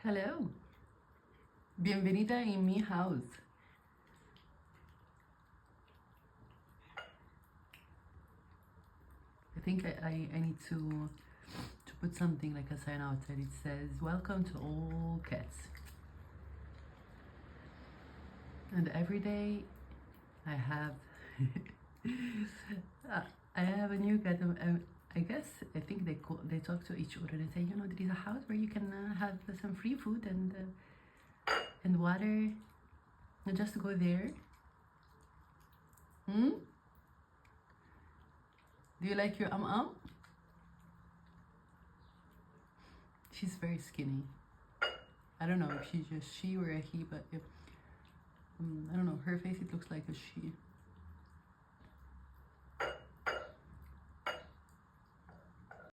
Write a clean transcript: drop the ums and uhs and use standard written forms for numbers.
Hello, bienvenida en mi house. I think I need to put something like a sign outside. It says, welcome to all cats. And every day I have I have a new cat. I guess I think they talk to each other. They say, you know, there is a house where you can have some free food and water. And just go there. Hmm? Do you like your She's very skinny. I don't know if she's just she or a he, but I don't know. Her face, it looks like a she.